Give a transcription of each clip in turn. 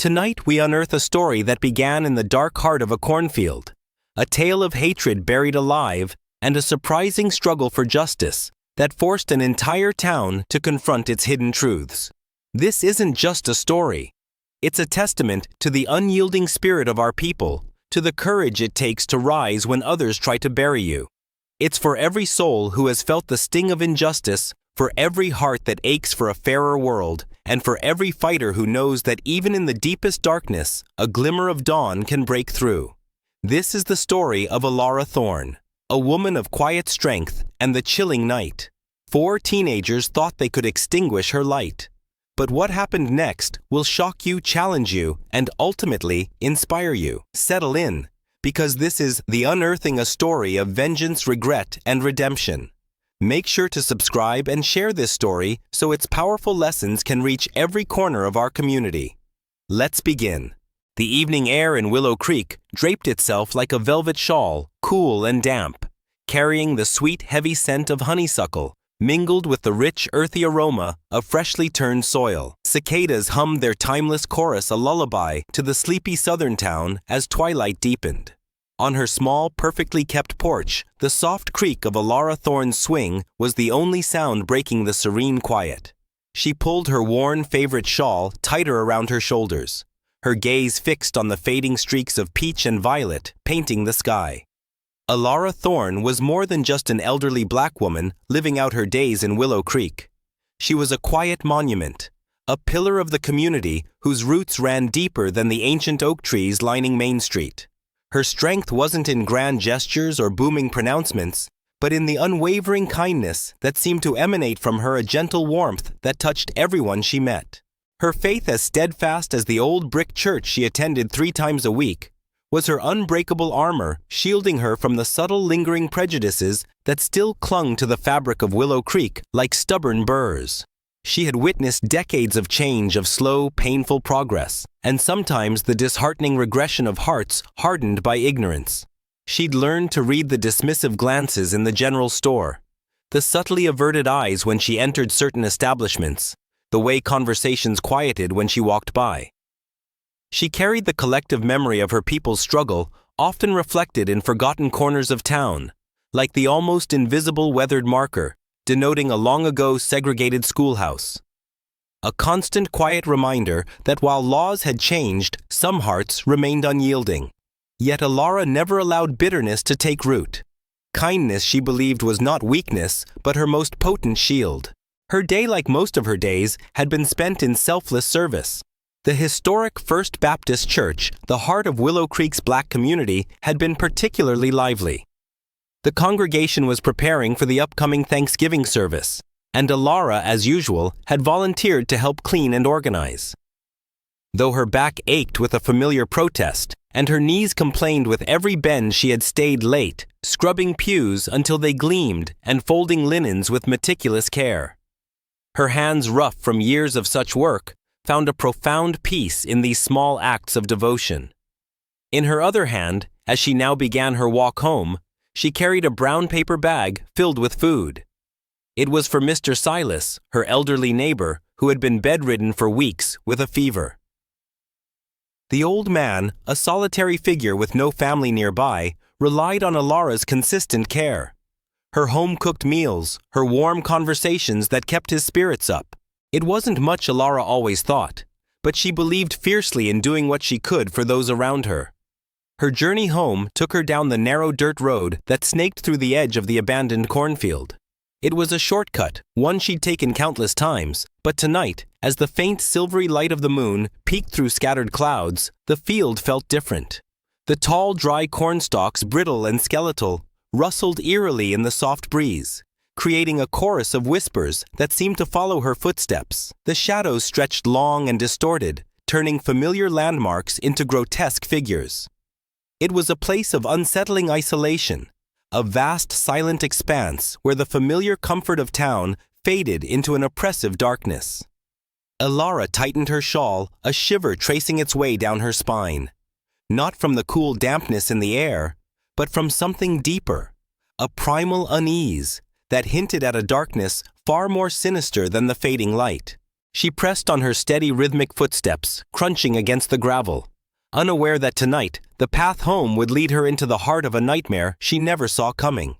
Tonight we unearth a story that began in the dark heart of a cornfield, a tale of hatred buried alive, and a surprising struggle for justice that forced an entire town to confront its hidden truths. This isn't just a story. It's a testament to the unyielding spirit of our people, to the courage it takes to rise when others try to bury you. It's for every soul who has felt the sting of injustice, for every heart that aches for a fairer world, and for every fighter who knows that even in the deepest darkness, a glimmer of dawn can break through. This is the story of Alara Thorne, a woman of quiet strength and the chilling night. 4 teenagers thought they could extinguish her light. But what happened next will shock you, challenge you, and ultimately inspire you. Settle in, because this is the unearthing a story of vengeance, regret, and redemption. Make sure to subscribe and share this story so its powerful lessons can reach every corner of our community. Let's begin. The evening air in Willow Creek draped itself like a velvet shawl, cool and damp, carrying the sweet, heavy scent of honeysuckle, mingled with the rich, earthy aroma of freshly turned soil. Cicadas hummed their timeless chorus, a lullaby to the sleepy southern town as twilight deepened. On her small, perfectly kept porch, the soft creak of Alara Thorne's swing was the only sound breaking the serene quiet. She pulled her worn favorite shawl tighter around her shoulders, her gaze fixed on the fading streaks of peach and violet painting the sky. Alara Thorne was more than just an elderly black woman living out her days in Willow Creek. She was a quiet monument, a pillar of the community whose roots ran deeper than the ancient oak trees lining Main Street. Her strength wasn't in grand gestures or booming pronouncements, but in the unwavering kindness that seemed to emanate from her, a gentle warmth that touched everyone she met. Her faith, as steadfast as the old brick church she attended 3 times a week, was her unbreakable armor, shielding her from the subtle, lingering prejudices that still clung to the fabric of Willow Creek like stubborn burrs. She had witnessed decades of change, of slow, painful progress, and sometimes the disheartening regression of hearts hardened by ignorance. She'd learned to read the dismissive glances in the general store, the subtly averted eyes when she entered certain establishments, the way conversations quieted when she walked by. She carried the collective memory of her people's struggle, often reflected in forgotten corners of town, like the almost invisible weathered marker, denoting a long-ago segregated schoolhouse. A constant quiet reminder that while laws had changed, some hearts remained unyielding. Yet Alara never allowed bitterness to take root. Kindness, she believed, was not weakness, but her most potent shield. Her day, like most of her days, had been spent in selfless service. The historic First Baptist Church, the heart of Willow Creek's black community, had been particularly lively. The congregation was preparing for the upcoming Thanksgiving service, and Alara, as usual, had volunteered to help clean and organize. Though her back ached with a familiar protest, and her knees complained with every bend, she had stayed late, scrubbing pews until they gleamed and folding linens with meticulous care. Her hands, rough from years of such work, found a profound peace in these small acts of devotion. In her other hand, as she now began her walk home, she carried a brown paper bag filled with food. It was for Mr. Silas, her elderly neighbor, who had been bedridden for weeks with a fever. The old man, a solitary figure with no family nearby, relied on Alara's consistent care. Her home-cooked meals, her warm conversations that kept his spirits up. It wasn't much, Alara always thought, but she believed fiercely in doing what she could for those around her. Her journey home took her down the narrow dirt road that snaked through the edge of the abandoned cornfield. It was a shortcut, one she'd taken countless times, but tonight, as the faint silvery light of the moon peeked through scattered clouds, the field felt different. The tall, dry cornstalks, brittle and skeletal, rustled eerily in the soft breeze, creating a chorus of whispers that seemed to follow her footsteps. The shadows stretched long and distorted, turning familiar landmarks into grotesque figures. It was a place of unsettling isolation, a vast, silent expanse where the familiar comfort of town faded into an oppressive darkness. Alara tightened her shawl, a shiver tracing its way down her spine. Not from the cool dampness in the air, but from something deeper, a primal unease that hinted at a darkness far more sinister than the fading light. She pressed on her steady rhythmic footsteps, crunching against the gravel, unaware that tonight the path home would lead her into the heart of a nightmare she never saw coming.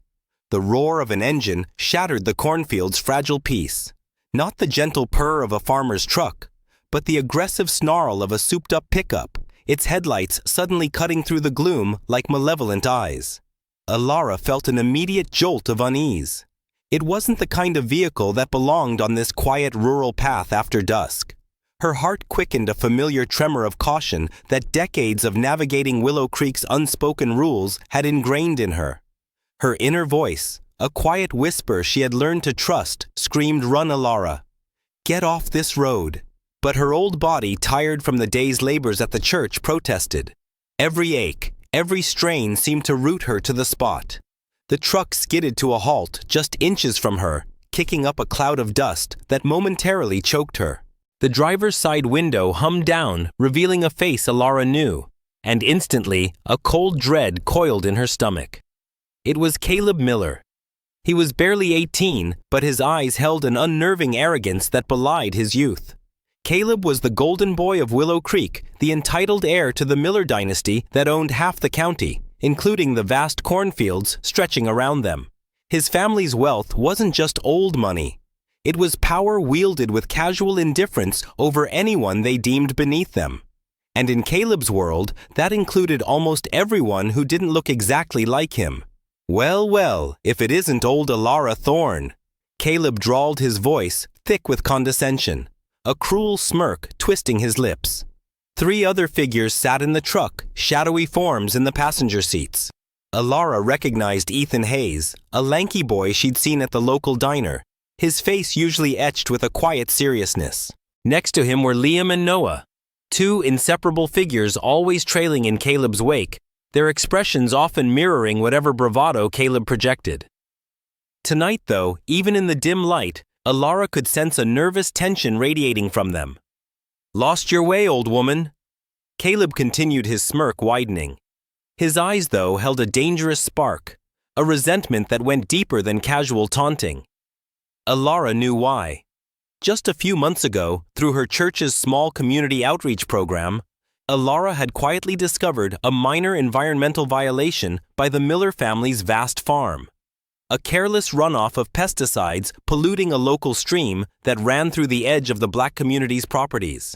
The roar of an engine shattered the cornfield's fragile peace. Not the gentle purr of a farmer's truck, but the aggressive snarl of a souped-up pickup, its headlights suddenly cutting through the gloom like malevolent eyes. Alara felt an immediate jolt of unease. It wasn't the kind of vehicle that belonged on this quiet rural path after dusk. Her heart quickened a familiar tremor of caution that decades of navigating Willow Creek's unspoken rules had ingrained in her. Her inner voice, a quiet whisper she had learned to trust, screamed, "Run, Alara. Get off this road." But her old body, tired from the day's labors at the church, protested. Every ache, every strain seemed to root her to the spot. The truck skidded to a halt just inches from her, kicking up a cloud of dust that momentarily choked her. The driver's side window hummed down, revealing a face Alara knew, and instantly a cold dread coiled in her stomach. It was Caleb Miller. He was barely 18, but his eyes held an unnerving arrogance that belied his youth. Caleb was the golden boy of Willow Creek, the entitled heir to the Miller dynasty that owned half the county, including the vast cornfields stretching around them. His family's wealth wasn't just old money. It was power wielded with casual indifference over anyone they deemed beneath them. And in Caleb's world, that included almost everyone who didn't look exactly like him. "Well, well, if it isn't old Alara Thorne," Caleb drawled, his voice thick with condescension, a cruel smirk twisting his lips. 3 other figures sat in the truck, shadowy forms in the passenger seats. Alara recognized Ethan Hayes, a lanky boy she'd seen at the local diner, his face usually etched with a quiet seriousness. Next to him were Liam and Noah, 2 inseparable figures always trailing in Caleb's wake, their expressions often mirroring whatever bravado Caleb projected. Tonight, though, even in the dim light, Alara could sense a nervous tension radiating from them. "Lost your way, old woman." Caleb continued, his smirk widening. His eyes, though, held a dangerous spark, a resentment that went deeper than casual taunting. Alara knew why. Just a few months ago, through her church's small community outreach program, Alara had quietly discovered a minor environmental violation by the Miller family's vast farm. A careless runoff of pesticides polluting a local stream that ran through the edge of the black community's properties.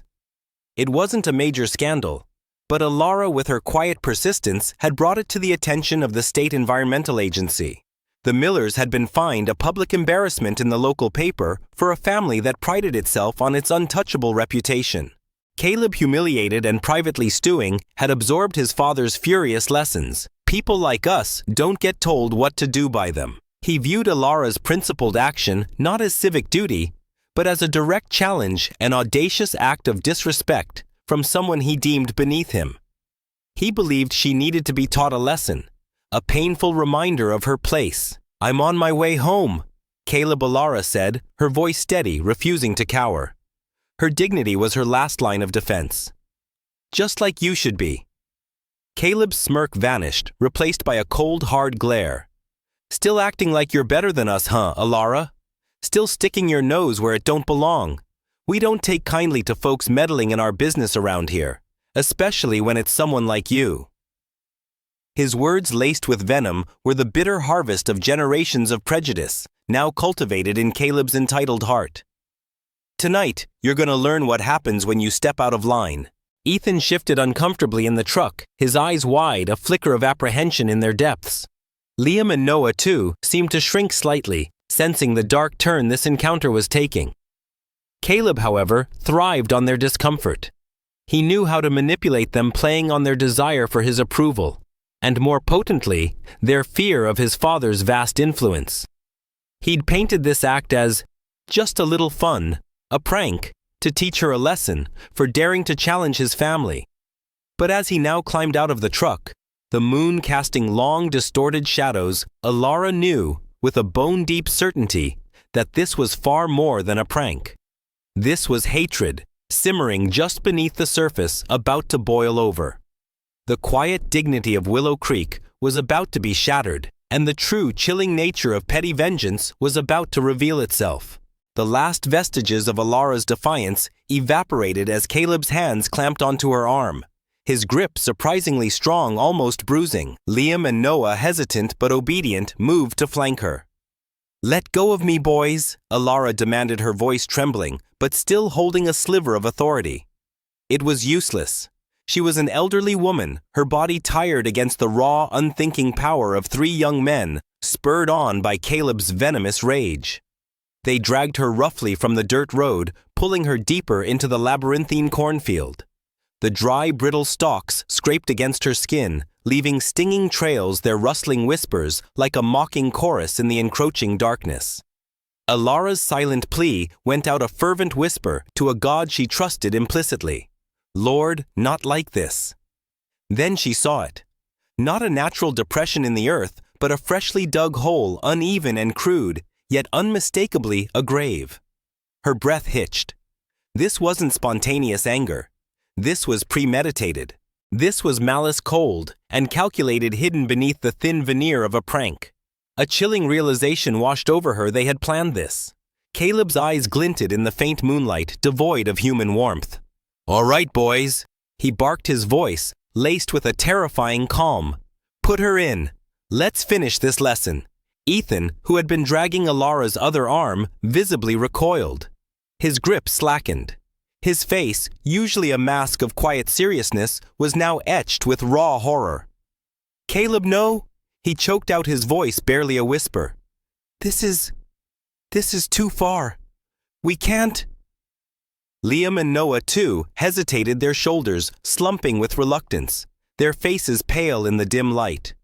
It wasn't a major scandal, but Alara, with her quiet persistence, had brought it to the attention of the state environmental agency. The Millers had been fined a public embarrassment in the local paper for a family that prided itself on its untouchable reputation. Caleb, humiliated and privately stewing, had absorbed his father's furious lessons. People like us don't get told what to do by them. He viewed Alara's principled action not as civic duty, but as a direct challenge, an audacious act of disrespect from someone he deemed beneath him. He believed she needed to be taught a lesson, a painful reminder of her place. "I'm on my way home," Caleb, Alara said, her voice steady, refusing to cower. Her dignity was her last line of defense. "Just like you should be." Caleb's smirk vanished, replaced by a cold, hard glare. "Still acting like you're better than us, huh, Alara? Still sticking your nose where it don't belong. We don't take kindly to folks meddling in our business around here, especially when it's someone like you." His words, laced with venom, were the bitter harvest of generations of prejudice, now cultivated in Caleb's entitled heart. "Tonight, you're going to learn what happens when you step out of line." Ethan shifted uncomfortably in the truck, his eyes wide, a flicker of apprehension in their depths. Liam and Noah, too, seemed to shrink slightly, sensing the dark turn this encounter was taking. Caleb, however, thrived on their discomfort. He knew how to manipulate them, playing on their desire for his approval, and more potently, their fear of his father's vast influence. He'd painted this act as just a little fun, a prank, to teach her a lesson for daring to challenge his family. But as he now climbed out of the truck, the moon casting long, distorted shadows, Alara knew, with a bone-deep certainty, that this was far more than a prank. This was hatred, simmering just beneath the surface, about to boil over. The quiet dignity of Willow Creek was about to be shattered, and the true, chilling nature of petty vengeance was about to reveal itself. The last vestiges of Alara's defiance evaporated as Caleb's hands clamped onto her arm, his grip surprisingly strong, almost bruising. Liam and Noah, hesitant but obedient, moved to flank her. "Let go of me, boys," Alara demanded, her voice trembling, but still holding a sliver of authority. It was useless. She was an elderly woman, her body tired against the raw, unthinking power of 3 young men, spurred on by Caleb's venomous rage. They dragged her roughly from the dirt road, pulling her deeper into the labyrinthine cornfield. The dry, brittle stalks scraped against her skin, leaving stinging trails, their rustling whispers like a mocking chorus in the encroaching darkness. Alara's silent plea went out a fervent whisper to a God she trusted implicitly. "Lord, not like this." Then she saw it. Not a natural depression in the earth, but a freshly dug hole, uneven and crude, yet unmistakably a grave. Her breath hitched. This wasn't spontaneous anger. This was premeditated. This was malice cold and calculated, hidden beneath the thin veneer of a prank. A chilling realization washed over her. They had planned this. Caleb's eyes glinted in the faint moonlight, devoid of human warmth. "All right, boys," he barked, his voice laced with a terrifying calm. "Put her in. Let's finish this lesson." Ethan, who had been dragging Alara's other arm, visibly recoiled. His grip slackened. His face, usually a mask of quiet seriousness, was now etched with raw horror. "Caleb, no!" He choked out, his voice barely a whisper. This is too far. We can't." Liam and Noah, too, hesitated, their shoulders slumping with reluctance, their faces pale in the dim light.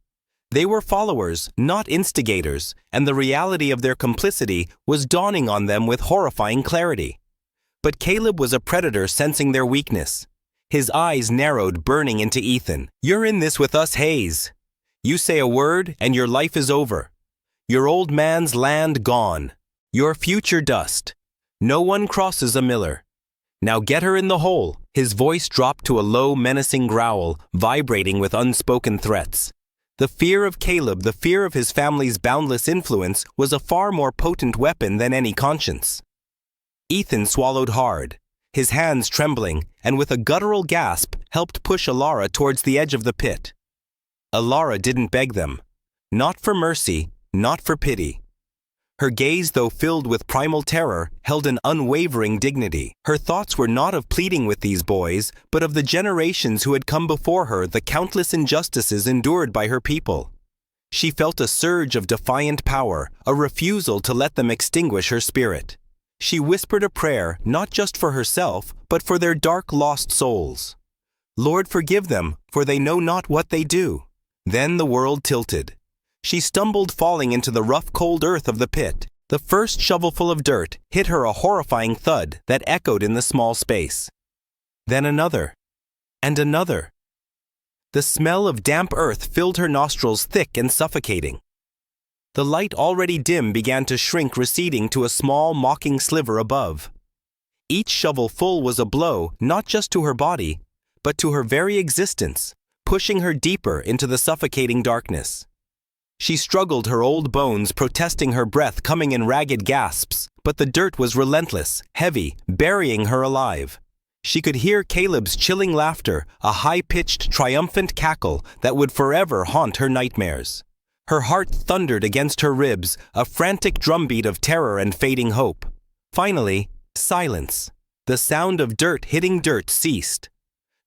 They were followers, not instigators, and the reality of their complicity was dawning on them with horrifying clarity. But Caleb was a predator, sensing their weakness. His eyes narrowed, burning into Ethan. "You're in this with us, Hayes. You say a word and your life is over. Your old man's land gone. Your future dust. No one crosses a Miller. Now get her in the hole." His voice dropped to a low, menacing growl, vibrating with unspoken threats. The fear of Caleb, the fear of his family's boundless influence, was a far more potent weapon than any conscience. Ethan swallowed hard, his hands trembling, and with a guttural gasp helped push Alara towards the edge of the pit. Alara didn't beg them. Not for mercy, not for pity. Her gaze, though filled with primal terror, held an unwavering dignity. Her thoughts were not of pleading with these boys, but of the generations who had come before her, the countless injustices endured by her people. She felt a surge of defiant power, a refusal to let them extinguish her spirit. She whispered a prayer, not just for herself, but for their dark, lost souls. "Lord, forgive them, for they know not what they do." Then the world tilted. She stumbled, falling into the rough, cold earth of the pit. The first shovelful of dirt hit her, a horrifying thud that echoed in the small space. Then another, and another. The smell of damp earth filled her nostrils, thick and suffocating. The light, already dim, began to shrink, receding to a small, mocking sliver above. Each shovelful was a blow, not just to her body, but to her very existence, pushing her deeper into the suffocating darkness. She struggled, her old bones protesting, her breath coming in ragged gasps, but the dirt was relentless, heavy, burying her alive. She could hear Caleb's chilling laughter, a high-pitched, triumphant cackle that would forever haunt her nightmares. Her heart thundered against her ribs, a frantic drumbeat of terror and fading hope. Finally, silence. The sound of dirt hitting dirt ceased.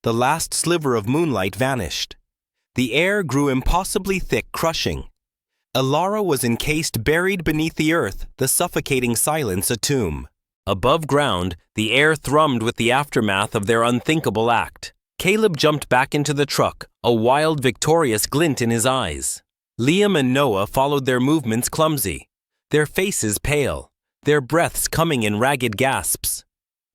The last sliver of moonlight vanished. The air grew impossibly thick, crushing. Alara was encased, buried beneath the earth, the suffocating silence a tomb. Above ground, the air thrummed with the aftermath of their unthinkable act. Caleb jumped back into the truck, a wild, victorious glint in his eyes. Liam and Noah followed their movements, clumsy, their faces pale, their breaths coming in ragged gasps.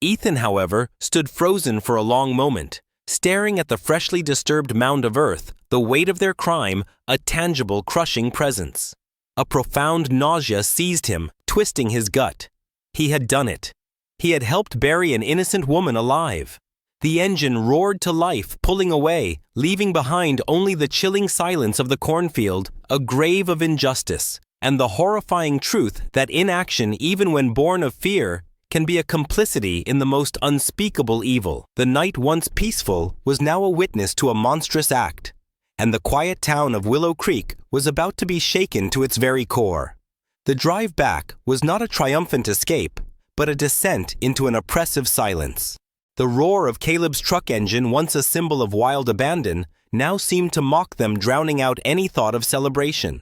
Ethan, however, stood frozen for a long moment, staring at the freshly disturbed mound of earth, the weight of their crime, a tangible, crushing presence. A profound nausea seized him, twisting his gut. He had done it. He had helped bury an innocent woman alive. The engine roared to life, pulling away, leaving behind only the chilling silence of the cornfield, a grave of injustice, and the horrifying truth that inaction, even when born of fear, can be a complicity in the most unspeakable evil. The night once peaceful was now a witness to a monstrous act, and the quiet town of Willow Creek was about to be shaken to its very core. The drive back was not a triumphant escape, but a descent into an oppressive silence. The roar of Caleb's truck engine, once a symbol of wild abandon, now seemed to mock them, drowning out any thought of celebration.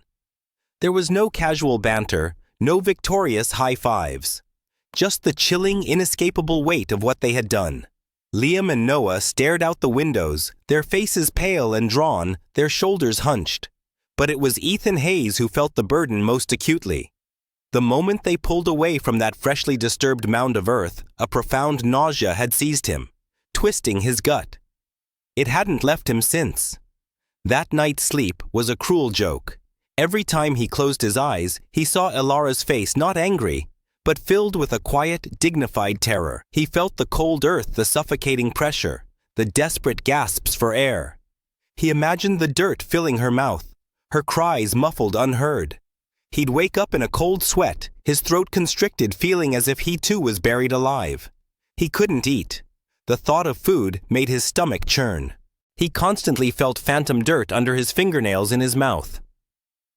There was no casual banter, no victorious high fives. Just the chilling, inescapable weight of what they had done. Liam and Noah stared out the windows, their faces pale and drawn, their shoulders hunched. But it was Ethan Hayes who felt the burden most acutely. The moment they pulled away from that freshly disturbed mound of earth, a profound nausea had seized him, twisting his gut. It hadn't left him since. That night's sleep was a cruel joke. Every time he closed his eyes, he saw Elara's face not angry, but filled with a quiet, dignified terror. He felt the cold earth, the suffocating pressure, the desperate gasps for air. He imagined the dirt filling her mouth, her cries muffled unheard. He'd wake up in a cold sweat, his throat constricted, feeling as if he too was buried alive. He couldn't eat. The thought of food made his stomach churn. He constantly felt phantom dirt under his fingernails in his mouth.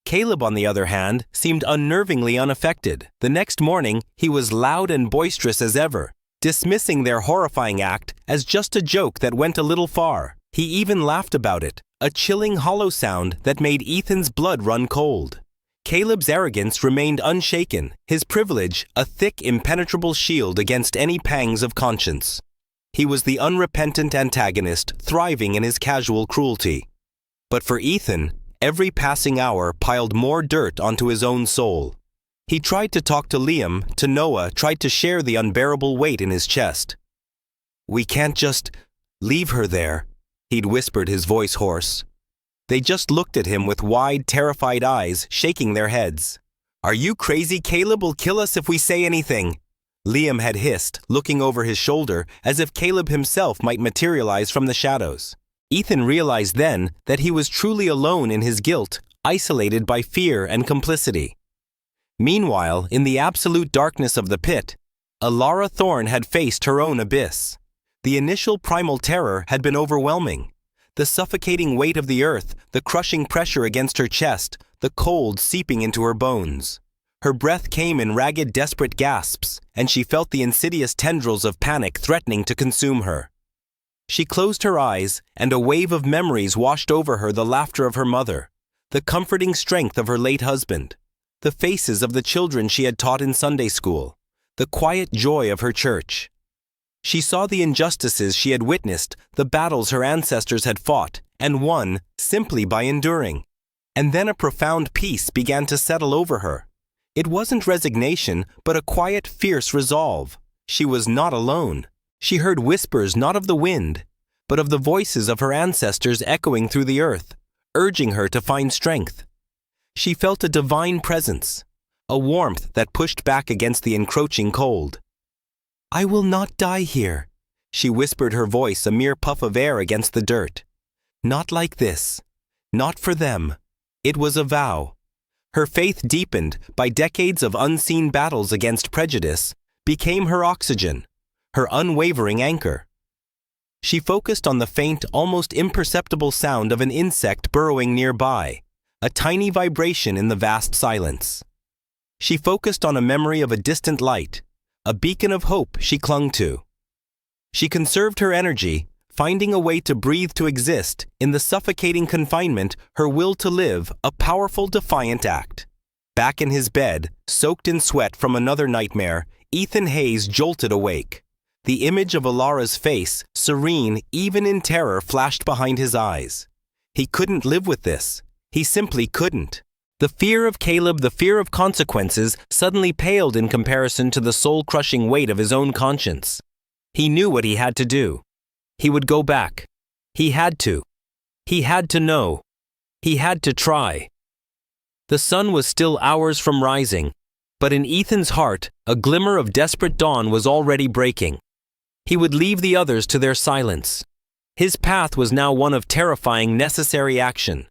Caleb, on the other hand, seemed unnervingly unaffected. The next morning, he was loud and boisterous as ever, dismissing their horrifying act as just a joke that went a little far. He even laughed about it, a chilling hollow sound that made Ethan's blood run cold. Caleb's arrogance remained unshaken, his privilege a thick, impenetrable shield against any pangs of conscience. He was the unrepentant antagonist, thriving in his casual cruelty. But for Ethan, every passing hour piled more dirt onto his own soul. He tried to talk to Liam, to Noah, tried to share the unbearable weight in his chest. "We can't just leave her there," he'd whispered, his voice hoarse. They just looked at him with wide, terrified eyes, shaking their heads. "Are you crazy? Caleb will kill us if we say anything," Liam had hissed, looking over his shoulder as if Caleb himself might materialize from the shadows. Ethan realized then that he was truly alone in his guilt, isolated by fear and complicity. Meanwhile, in the absolute darkness of the pit, Elara Thorne had faced her own abyss. The initial primal terror had been overwhelming. The suffocating weight of the earth, the crushing pressure against her chest, the cold seeping into her bones. Her breath came in ragged, desperate gasps, and she felt the insidious tendrils of panic threatening to consume her. She closed her eyes, and a wave of memories washed over her: the laughter of her mother, the comforting strength of her late husband, the faces of the children she had taught in Sunday school, the quiet joy of her church. She saw the injustices she had witnessed, the battles her ancestors had fought and won simply by enduring. And then a profound peace began to settle over her. It wasn't resignation, but a quiet, fierce resolve. She was not alone. She heard whispers not of the wind, but of the voices of her ancestors echoing through the earth, urging her to find strength. She felt a divine presence, a warmth that pushed back against the encroaching cold. "I will not die here," she whispered, her voice a mere puff of air against the dirt. "Not like this. Not for them." It was a vow. Her faith, deepened by decades of unseen battles against prejudice, became her oxygen, her unwavering anchor. She focused on the faint, almost imperceptible sound of an insect burrowing nearby, a tiny vibration in the vast silence. She focused on a memory of a distant light, a beacon of hope she clung to. She conserved her energy, finding a way to breathe, to exist, in the suffocating confinement, her will to live, a powerful, defiant act. Back in his bed, soaked in sweat from another nightmare, Ethan Hayes jolted awake. The image of Elara's face, serene even in terror, flashed behind his eyes. He couldn't live with this. He simply couldn't. The fear of Caleb, the fear of consequences, suddenly paled in comparison to the soul-crushing weight of his own conscience. He knew what he had to do. He would go back. He had to. He had to know. He had to try. The sun was still hours from rising, but in Ethan's heart, a glimmer of desperate dawn was already breaking. He would leave the others to their silence. His path was now one of terrifying, necessary action.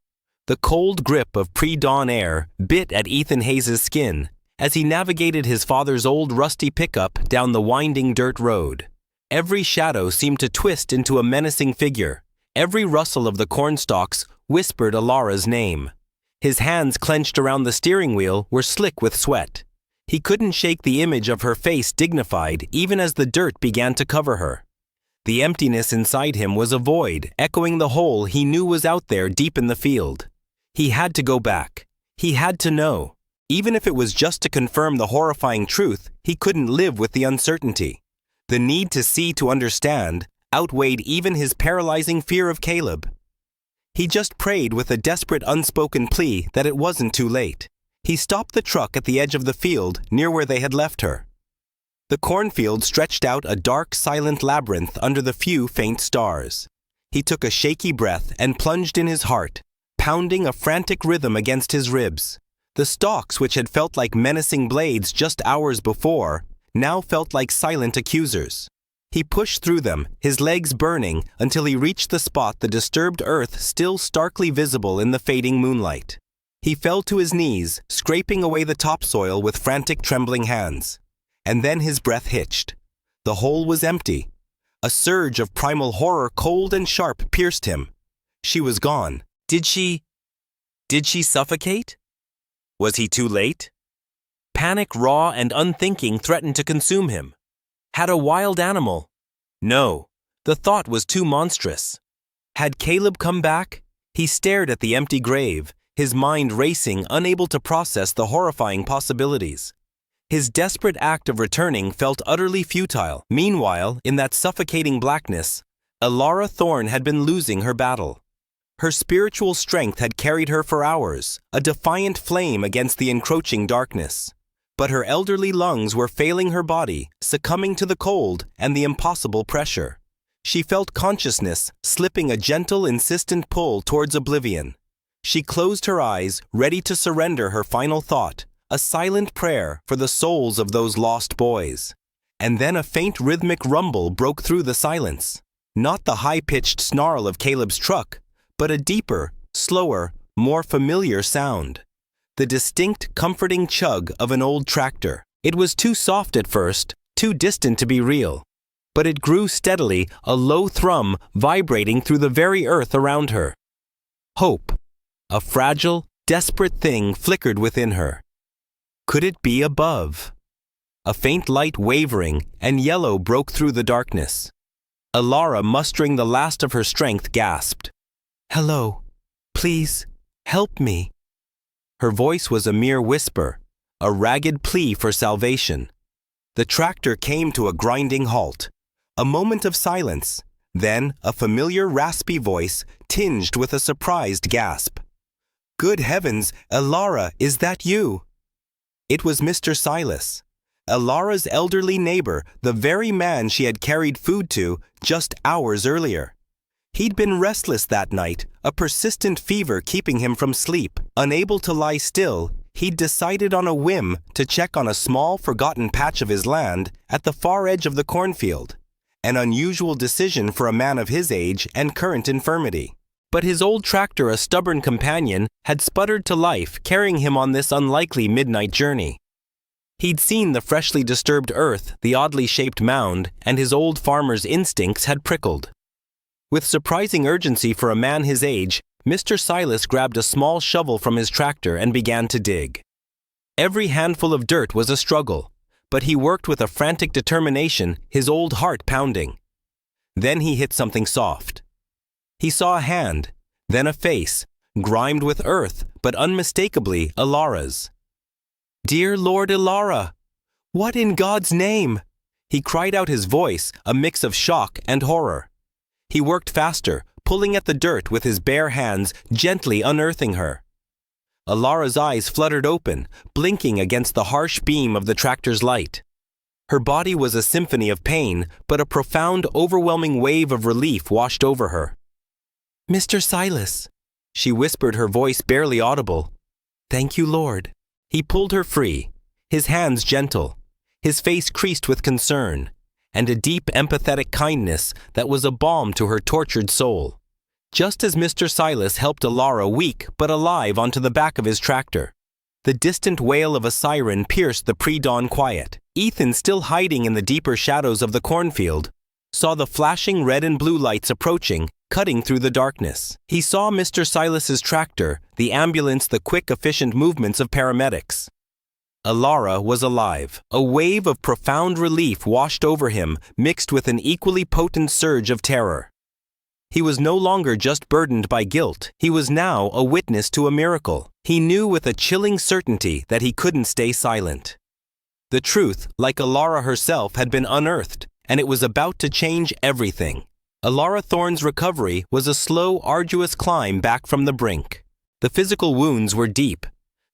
The cold grip of pre-dawn air bit at Ethan Hayes' skin as he navigated his father's old rusty pickup down the winding dirt road. Every shadow seemed to twist into a menacing figure. Every rustle of the cornstalks whispered Alara's name. His hands clenched around the steering wheel were slick with sweat. He couldn't shake the image of her face dignified even as the dirt began to cover her. The emptiness inside him was a void, echoing the hole he knew was out there deep in the field. He had to go back. He had to know. Even if it was just to confirm the horrifying truth, he couldn't live with the uncertainty. The need to see to understand outweighed even his paralyzing fear of Caleb. He just prayed with a desperate unspoken plea that it wasn't too late. He stopped the truck at the edge of the field near where they had left her. The cornfield stretched out a dark, silent labyrinth under the few faint stars. He took a shaky breath and plunged in his heart, pounding a frantic rhythm against his ribs. The stalks, which had felt like menacing blades just hours before, now felt like silent accusers. He pushed through them, his legs burning, until he reached the spot, the disturbed earth still starkly visible in the fading moonlight. He fell to his knees, scraping away the topsoil with frantic, trembling hands. And then his breath hitched. The hole was empty. A surge of primal horror, cold and sharp, pierced him. She was gone. Did she suffocate? Was he too late? Panic, raw and unthinking, threatened to consume him. Had a wild animal? No, the thought was too monstrous. Had Caleb come back? He stared at the empty grave, his mind racing, unable to process the horrifying possibilities. His desperate act of returning felt utterly futile. Meanwhile, in that suffocating blackness, Alara Thorne had been losing her battle. Her spiritual strength had carried her for hours, a defiant flame against the encroaching darkness. But her elderly lungs were failing her body, succumbing to the cold and the impossible pressure. She felt consciousness slipping a gentle, insistent pull towards oblivion. She closed her eyes, ready to surrender her final thought, a silent prayer for the souls of those lost boys. And then a faint rhythmic rumble broke through the silence. Not the high-pitched snarl of Caleb's truck, but a deeper, slower, more familiar sound. The distinct, comforting chug of an old tractor. It was too soft at first, too distant to be real. But it grew steadily, a low thrum vibrating through the very earth around her. Hope, a fragile, desperate thing, flickered within her. Could it be above? A faint light wavering and yellow broke through the darkness. Alara, mustering the last of her strength, gasped, "Hello, please, help me." Her voice was a mere whisper, a ragged plea for salvation. The tractor came to a grinding halt. A moment of silence, then a familiar raspy voice tinged with a surprised gasp. "Good heavens, Alara, is that you?" It was Mr. Silas, Alara's elderly neighbor, the very man she had carried food to just hours earlier. He'd been restless that night, a persistent fever keeping him from sleep. Unable to lie still, he'd decided on a whim to check on a small, forgotten patch of his land at the far edge of the cornfield. An unusual decision for a man of his age and current infirmity. But his old tractor, a stubborn companion, had sputtered to life, carrying him on this unlikely midnight journey. He'd seen the freshly disturbed earth, the oddly shaped mound, and his old farmer's instincts had prickled. With surprising urgency for a man his age, Mr. Silas grabbed a small shovel from his tractor and began to dig. Every handful of dirt was a struggle, but he worked with a frantic determination, his old heart pounding. Then he hit something soft. He saw a hand, then a face, grimed with earth, but unmistakably Alara's. "Dear Lord Alara, what in God's name?" He cried out, his voice a mix of shock and horror. He worked faster, pulling at the dirt with his bare hands, gently unearthing her. Alara's eyes fluttered open, blinking against the harsh beam of the tractor's light. Her body was a symphony of pain, but a profound, overwhelming wave of relief washed over her. "Mr. Silas," she whispered, her voice barely audible. "Thank you, Lord." He pulled her free, his hands gentle, his face creased with concern, and a deep, empathetic kindness that was a balm to her tortured soul. just as Mr. Silas helped Alara weak but alive onto the back of his tractor. The distant wail of a siren pierced the pre-dawn quiet. Ethan, still hiding in the deeper shadows of the cornfield, saw the flashing red and blue lights approaching, cutting through the darkness. He saw Mr. Silas's tractor, the ambulance, the quick, efficient movements of paramedics. Alara was alive. A wave of profound relief washed over him, mixed with an equally potent surge of terror. He was no longer just burdened by guilt. He was now a witness to a miracle. He knew with a chilling certainty that he couldn't stay silent. The truth, like Alara herself, had been unearthed, and it was about to change everything. Alara Thorne's recovery was a slow, arduous climb back from the brink. The physical wounds were deep.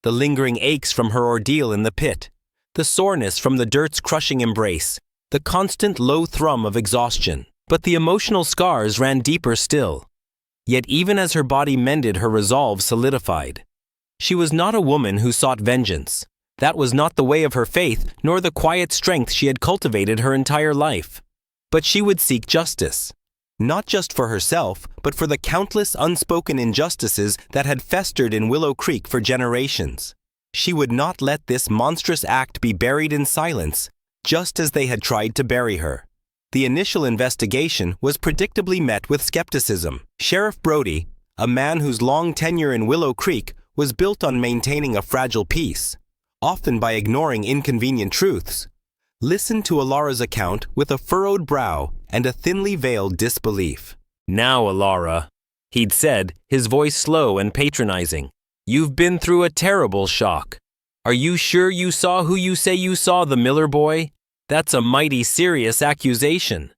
The lingering aches from her ordeal in the pit, the soreness from the dirt's crushing embrace, the constant low thrum of exhaustion. But the emotional scars ran deeper still. Yet even as her body mended, her resolve solidified. She was not a woman who sought vengeance. That was not the way of her faith, nor the quiet strength she had cultivated her entire life. But she would seek justice. Not just for herself, but for the countless unspoken injustices that had festered in Willow Creek for generations. She would not let this monstrous act be buried in silence, just as they had tried to bury her. The initial investigation was predictably met with skepticism. Sheriff Brody, a man whose long tenure in Willow Creek was built on maintaining a fragile peace, often by ignoring inconvenient truths, listened to Alara's account with a furrowed brow and a thinly veiled disbelief. "Now, Alara," he'd said, his voice slow and patronizing, "you've been through a terrible shock. Are you sure you saw who you say you saw, the Miller boy? That's a mighty serious accusation."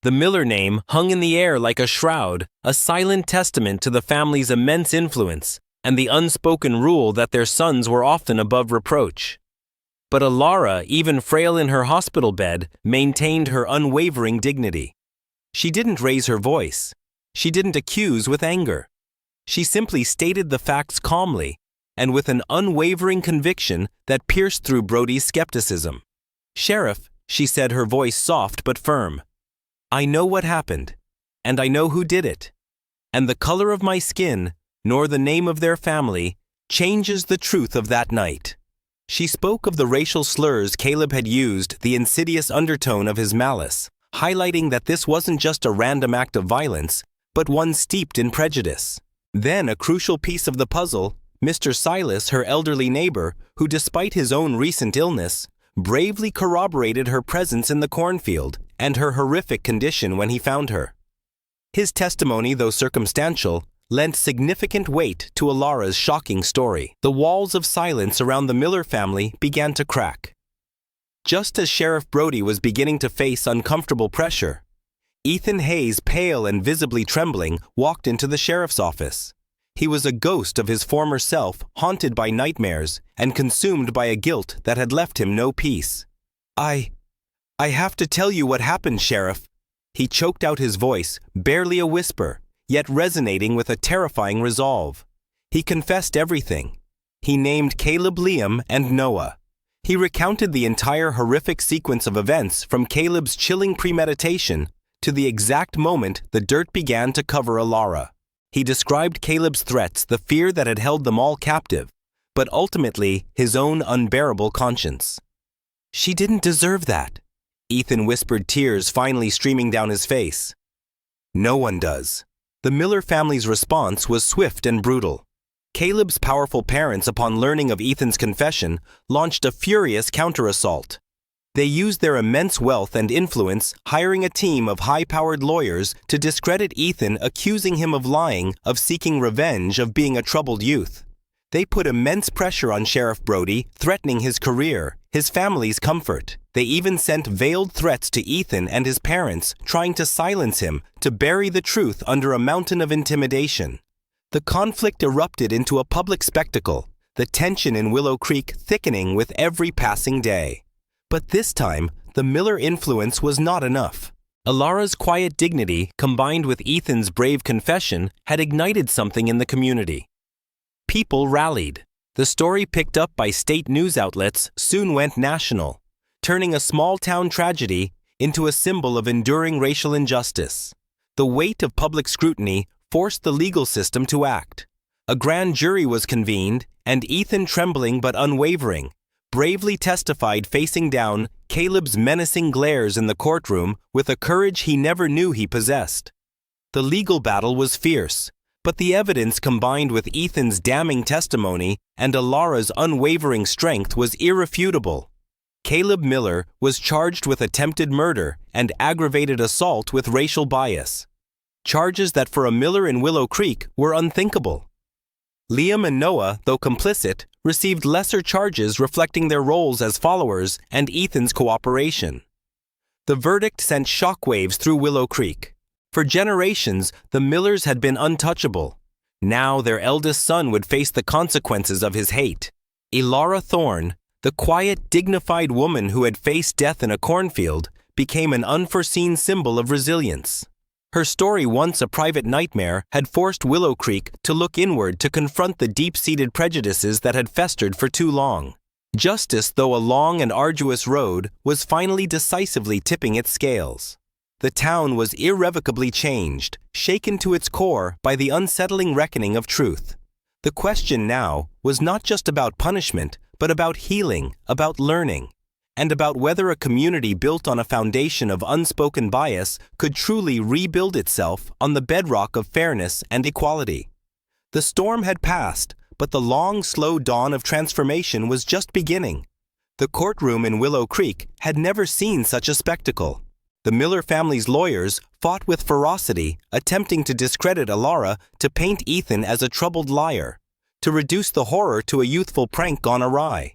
The Miller name hung in the air like a shroud, a silent testament to the family's immense influence and the unspoken rule that their sons were often above reproach. But Alara, even frail in her hospital bed, maintained her unwavering dignity. She didn't raise her voice. She didn't accuse with anger. She simply stated the facts calmly and with an unwavering conviction that pierced through Brody's skepticism. "Sheriff," she said, her voice soft but firm, "I know what happened, and I know who did it. And the color of my skin, nor the name of their family, changes the truth of that night." She spoke of the racial slurs Caleb had used, the insidious undertone of his malice, highlighting that this wasn't just a random act of violence, but one steeped in prejudice. Then, a crucial piece of the puzzle, Mr. Silas, her elderly neighbor, who despite his own recent illness, bravely corroborated her presence in the cornfield and her horrific condition when he found her. His testimony, though circumstantial, lent significant weight to Alara's shocking story. The walls of silence around the Miller family began to crack. Just as Sheriff Brody was beginning to face uncomfortable pressure, Ethan Hayes, pale and visibly trembling, walked into the sheriff's office. He was a ghost of his former self, haunted by nightmares and consumed by a guilt that had left him no peace. I have to tell you what happened, Sheriff." He choked out his voice, barely a whisper, yet resonating with a terrifying resolve. He confessed everything. He named Caleb, Liam, and Noah. He recounted the entire horrific sequence of events, from Caleb's chilling premeditation to the exact moment the dirt began to cover Alara. He described Caleb's threats, the fear that had held them all captive, but ultimately his own unbearable conscience. "She didn't deserve that," Ethan whispered, tears finally streaming down his face. "No one does." The Miller family's response was swift and brutal. Caleb's powerful parents, upon learning of Ethan's confession, launched a furious counter-assault. They used their immense wealth and influence, hiring a team of high-powered lawyers to discredit Ethan, accusing him of lying, of seeking revenge, of being a troubled youth. They put immense pressure on Sheriff Brody, threatening his career, his family's comfort. They even sent veiled threats to Ethan and his parents, trying to silence him, to bury the truth under a mountain of intimidation. The conflict erupted into a public spectacle, the tension in Willow Creek thickening with every passing day. But this time, the Miller influence was not enough. Alara's quiet dignity, combined with Ethan's brave confession, had ignited something in the community. People rallied. The story, picked up by state news outlets, soon went national, turning a small-town tragedy into a symbol of enduring racial injustice. The weight of public scrutiny forced the legal system to act. A grand jury was convened, and Ethan, trembling but unwavering, bravely testified, facing down Caleb's menacing glares in the courtroom with a courage he never knew he possessed. The legal battle was fierce, but the evidence combined with Ethan's damning testimony and Alara's unwavering strength was irrefutable. Caleb Miller was charged with attempted murder and aggravated assault with racial bias, charges that for a Miller in Willow Creek were unthinkable. Liam and Noah, though complicit, received lesser charges reflecting their roles as followers and Ethan's cooperation. The verdict sent shockwaves through Willow Creek. For generations, the Millers had been untouchable. Now their eldest son would face the consequences of his hate. Alara Thorne, the quiet, dignified woman who had faced death in a cornfield, became an unforeseen symbol of resilience. Her story, once a private nightmare, had forced Willow Creek to look inward to confront the deep-seated prejudices that had festered for too long. Justice, though a long and arduous road, was finally decisively tipping its scales. The town was irrevocably changed, shaken to its core by the unsettling reckoning of truth. The question now was not just about punishment, but about healing, about learning, and about whether a community built on a foundation of unspoken bias could truly rebuild itself on the bedrock of fairness and equality. The storm had passed, but the long, slow dawn of transformation was just beginning. The courtroom in Willow Creek had never seen such a spectacle. The Miller family's lawyers fought with ferocity, attempting to discredit Alara, to paint Ethan as a troubled liar, to reduce the horror to a youthful prank gone awry.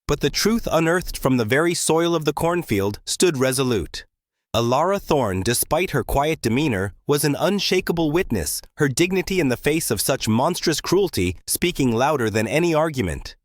But the truth unearthed from the very soil of the cornfield stood resolute. Alara Thorne, despite her quiet demeanor, was an unshakable witness, her dignity in the face of such monstrous cruelty speaking louder than any argument.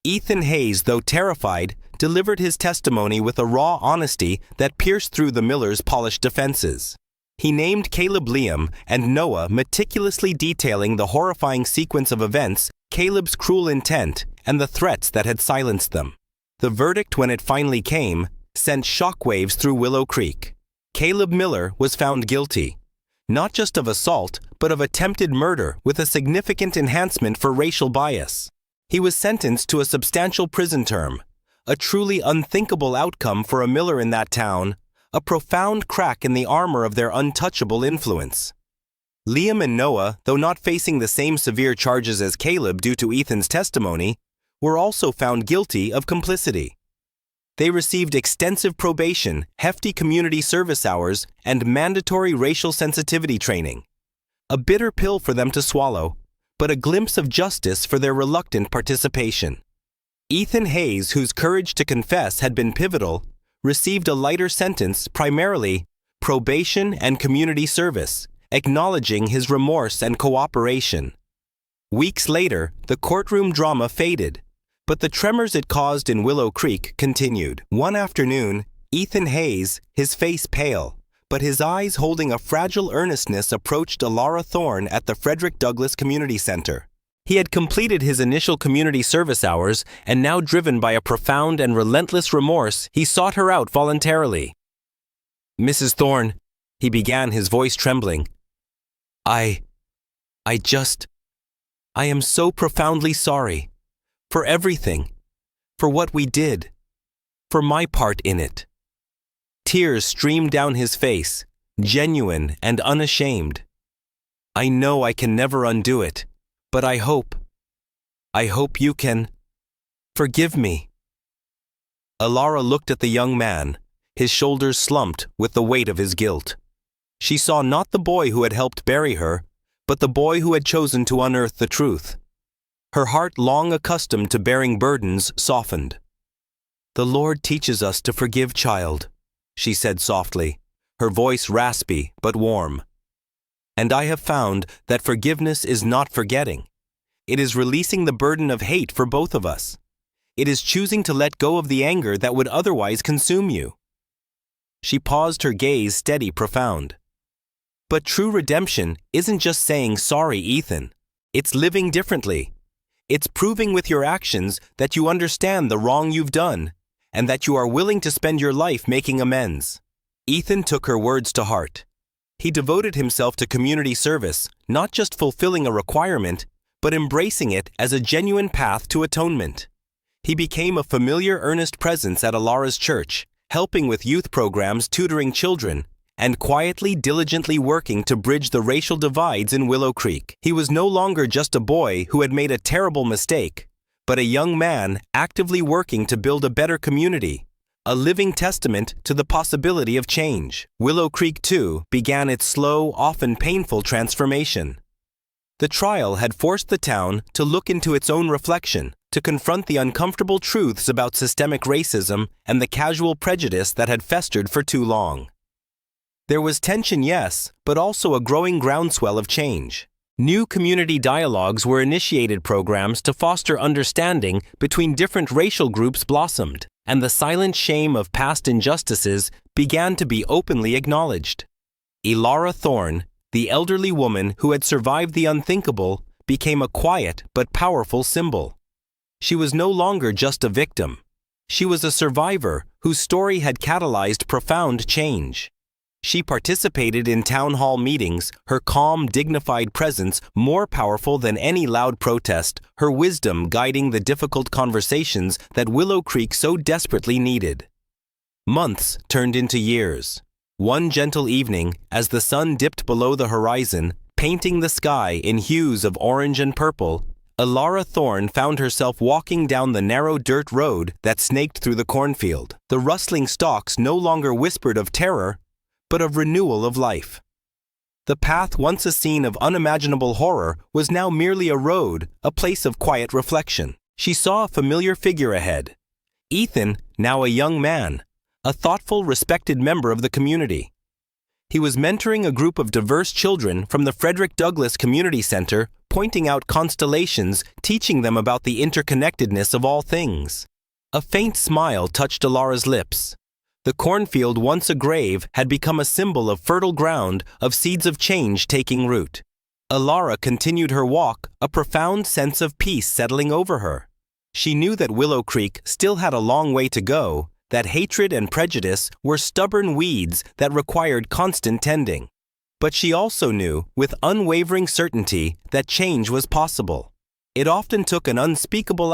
Ethan Hayes, though terrified, delivered his testimony with a raw honesty that pierced through the Millers' polished defenses. He named Caleb, Liam, and Noah, meticulously detailing the horrifying sequence of events, Caleb's cruel intent, and the threats that had silenced them. The verdict, when it finally came, sent shockwaves through Willow Creek. Caleb Miller was found guilty, not just of assault, but of attempted murder with a significant enhancement for racial bias. He was sentenced to a substantial prison term, a truly unthinkable outcome for a Miller in that town, a profound crack in the armor of their untouchable influence. Liam and Noah, though not facing the same severe charges as Caleb due to Ethan's testimony, were also found guilty of complicity. They received extensive probation, hefty community service hours, and mandatory racial sensitivity training. A bitter pill for them to swallow, but a glimpse of justice for their reluctant participation. Ethan Hayes, whose courage to confess had been pivotal, received a lighter sentence, primarily probation and community service, acknowledging his remorse and cooperation. Weeks later, the courtroom drama faded, but the tremors it caused in Willow Creek continued. One afternoon, Ethan Hayes, his face pale, but his eyes holding a fragile earnestness, approached Alara Thorne at the Frederick Douglass Community Center. He had completed his initial community service hours, and now, driven by a profound and relentless remorse, he sought her out voluntarily. "Mrs. Thorne," he began, his voice trembling, I am so profoundly sorry. For everything. For what we did. For my part in it." Tears streamed down his face, genuine and unashamed. "I know I can never undo it, but I hope you can forgive me." Alara looked at the young man, his shoulders slumped with the weight of his guilt. She saw not the boy who had helped bury her, but the boy who had chosen to unearth the truth. Her heart, long accustomed to bearing burdens, softened. "The Lord teaches us to forgive, child," she said softly, her voice raspy but warm. "And I have found that forgiveness is not forgetting. It is releasing the burden of hate for both of us. It is choosing to let go of the anger that would otherwise consume you." She paused, her gaze steady, profound. "But true redemption isn't just saying sorry, Ethan. It's living differently. It's proving with your actions that you understand the wrong you've done, and that you are willing to spend your life making amends." Ethan took her words to heart. He devoted himself to community service, not just fulfilling a requirement, but embracing it as a genuine path to atonement. He became a familiar, earnest presence at Alara's church, helping with youth programs, tutoring children, and quietly, diligently working to bridge the racial divides in Willow Creek. He was no longer just a boy who had made a terrible mistake, but a young man actively working to build a better community, a living testament to the possibility of change. Willow Creek, too, began its slow, often painful transformation. The trial had forced the town to look into its own reflection, to confront the uncomfortable truths about systemic racism and the casual prejudice that had festered for too long. There was tension, yes, but also a growing groundswell of change. New community dialogues were initiated, programs to foster understanding between different racial groups blossomed, and the silent shame of past injustices began to be openly acknowledged. Alara Thorne, the elderly woman who had survived the unthinkable, became a quiet but powerful symbol. She was no longer just a victim. She was a survivor whose story had catalyzed profound change. She participated in town hall meetings, her calm, dignified presence more powerful than any loud protest, her wisdom guiding the difficult conversations that Willow Creek so desperately needed. Months turned into years. One gentle evening, as the sun dipped below the horizon, painting the sky in hues of orange and purple, Alara Thorne found herself walking down the narrow dirt road that snaked through the cornfield. The rustling stalks no longer whispered of terror, but of renewal of life. The path, once a scene of unimaginable horror, was now merely a road, a place of quiet reflection. She saw a familiar figure ahead. Ethan, now a young man, a thoughtful, respected member of the community. He was mentoring a group of diverse children from the Frederick Douglass Community Center, pointing out constellations, teaching them about the interconnectedness of all things. A faint smile touched Alara's lips. The cornfield, once a grave, had become a symbol of fertile ground, of seeds of change taking root. Alara continued her walk, a profound sense of peace settling over her. She knew that Willow Creek still had a long way to go, that hatred and prejudice were stubborn weeds that required constant tending. But she also knew, with unwavering certainty, that change was possible. It often took an unspeakable